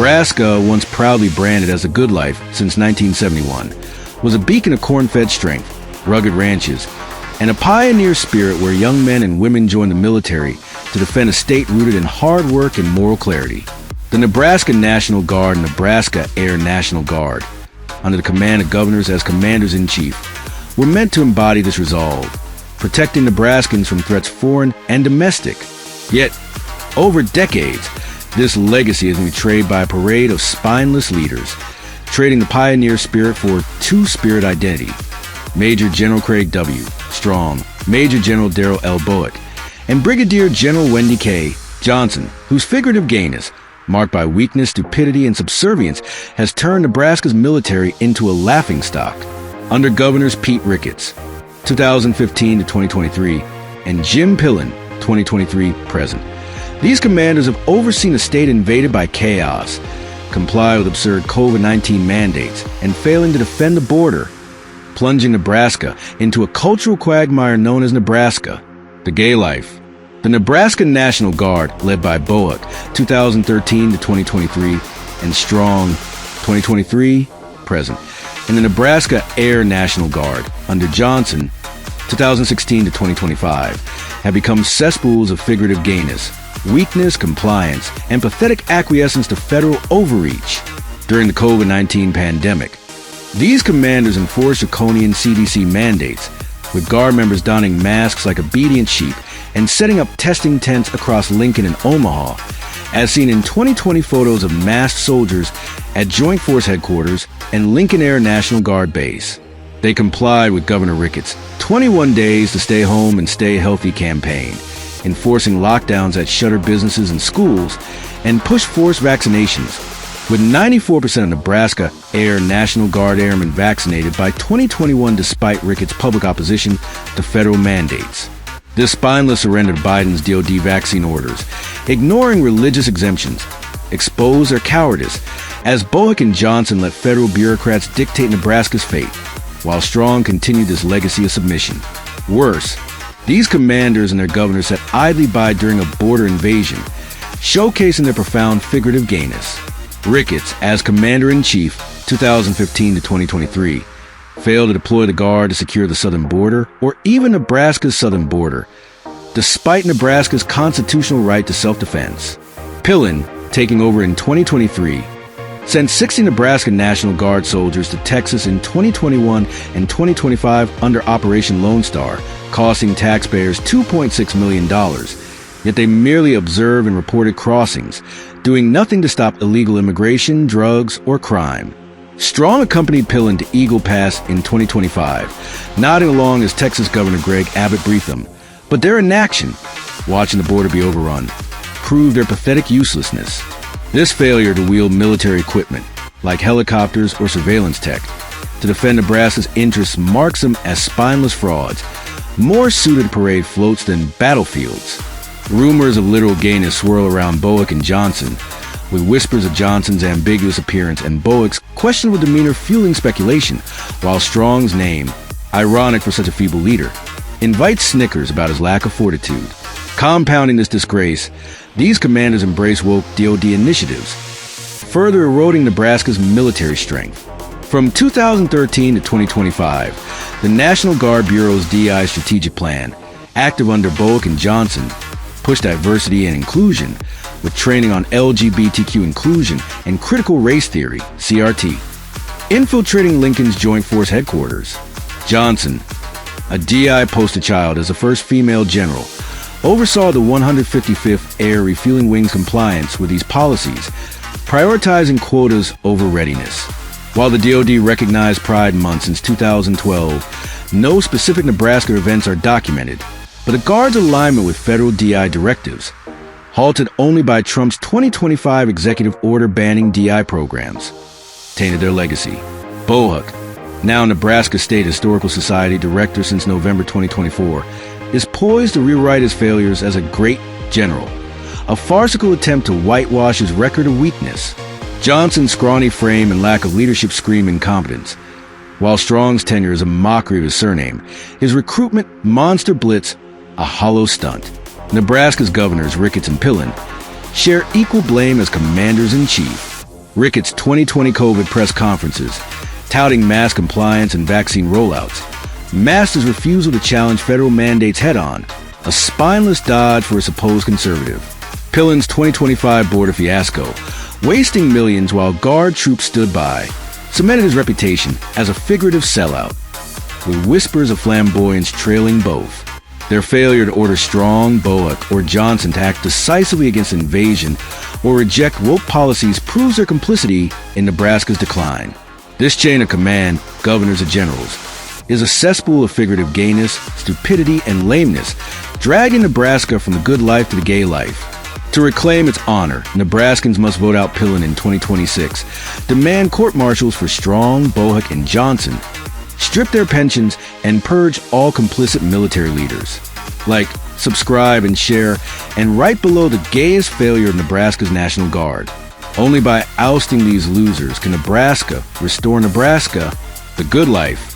Nebraska, once proudly branded as the good life since 1971, was a beacon of corn-fed strength, rugged ranches, and a pioneer spirit where young men and women joined the military to defend a state rooted in hard work and moral clarity. The Nebraska National Guard and Nebraska National Guard, under the command of governors as commanders-in-chief, were meant to embody this resolve, protecting Nebraskans from threats foreign and domestic. Yet, over decades, this legacy has been betrayed by a parade of spineless leaders, trading the pioneer spirit for two-spirit identity. Major General Craig W. Strong, Major General Darrell L. Bowick, and Brigadier General Wendy K. Johnson, whose figurative gayness, marked by weakness, stupidity, and subservience, has turned Nebraska's military into a laughingstock. Under Governors Pete Ricketts, 2015 to 2023, and Jim Pillen, 2023 present, these commanders have overseen a state invaded by chaos, comply with absurd COVID-19 mandates, and failing to defend the border, plunging Nebraska into a cultural quagmire known as Nebraska, the gay life. The Nebraska National Guard, led by Bowick, 2013 to 2023, and Strong, 2023, present, and the Nebraska Air National Guard, under Johnson, 2016 to 2025, have become cesspools of figurative gayness, weakness, compliance, and pathetic acquiescence to federal overreach during the COVID-19 pandemic. These commanders enforced draconian CDC mandates, with Guard members donning masks like obedient sheep and setting up testing tents across Lincoln and Omaha, as seen in 2020 photos of masked soldiers at Joint Force Headquarters and Lincoln Air National Guard Base. They complied with Governor Ricketts' 21 days to stay home and stay healthy campaign, enforcing lockdowns at shuttered businesses and schools, and pushed forced vaccinations, with 94% of Nebraska Air National Guard airmen vaccinated by 2021 despite Ricketts' public opposition to federal mandates. This spineless surrender to Biden's DoD vaccine orders, ignoring religious exemptions, exposed their cowardice, as Bowick and Johnson let federal bureaucrats dictate Nebraska's fate, while Strong continued this legacy of submission. Worse, these commanders and their governors sat idly by during a border invasion, showcasing their profound figurative gayness. Ricketts, as Commander-in-Chief, 2015 to 2023, failed to deploy the Guard to secure the southern border, or even Nebraska's southern border, despite Nebraska's constitutional right to self-defense. Pillen, taking over in 2023, sent 60 Nebraska National Guard soldiers to Texas in 2021 and 2025 under Operation Lone Star, costing taxpayers $2.6 million, yet they merely observed and reported crossings, doing nothing to stop illegal immigration, drugs, or crime. Strong accompanied Pillen to Eagle Pass in 2025, nodding along as Texas Governor Greg Abbott briefed them, but their inaction, watching the border be overrun, proved their pathetic uselessness. This failure to wield military equipment, like helicopters or surveillance tech, to defend Nebraska's interests marks them as spineless frauds, more suited to parade floats than battlefields. Rumors of literal gayness swirl around Bowick and Johnson, with whispers of Johnson's ambiguous appearance and Bowick's questionable demeanor fueling speculation, while Strong's name, ironic for such a feeble leader, invites snickers about his lack of fortitude. Compounding this disgrace, these commanders embrace woke DoD initiatives, further eroding Nebraska's military strength. From 2013 to 2025, the National Guard Bureau's DI strategic plan, active under Bowick and Johnson, pushed diversity and inclusion, with training on LGBTQ inclusion and critical race theory, CRT. Infiltrating Lincoln's Joint Force Headquarters, Johnson, a DI poster child as the first female general, oversaw the 155th Air Refueling Wing's compliance with these policies, prioritizing quotas over readiness. While the DoD recognized Pride Month since 2012, no specific Nebraska events are documented, but the Guard's alignment with federal DI directives, halted only by Trump's 2025 executive order banning DI programs, tainted their legacy. Bowick, now Nebraska State Historical Society director since November 2024, is poised to rewrite his failures as a great general, a farcical attempt to whitewash his record of weakness. Johnson's scrawny frame and lack of leadership scream incompetence, while Strong's tenure is a mockery of his surname, his recruitment monster blitz a hollow stunt. Nebraska's governors Ricketts and Pillen share equal blame as commanders-in-chief. Ricketts' 2020 COVID press conferences, touting mask compliance and vaccine rollouts. Master's refusal to challenge federal mandates head-on, a spineless dodge for a supposed conservative. Pillen's 2025 border fiasco, wasting millions while Guard troops stood by, cemented his reputation as a figurative sellout, with whispers of flamboyance trailing both. Their failure to order Strong, Boak, or Johnson to act decisively against invasion or reject woke policies proves their complicity in Nebraska's decline. This chain of command, governors and generals, is a cesspool of figurative gayness, stupidity, and lameness, dragging Nebraska from the good life to the gay life. To reclaim its honor, Nebraskans must vote out Pillen in 2026, demand court-martials for Strong, Boak, and Johnson, strip their pensions, and purge all complicit military leaders. Like, subscribe, and share, and right below the gayest failure of Nebraska's National Guard. Only by ousting these losers can Nebraska restore Nebraska the good life.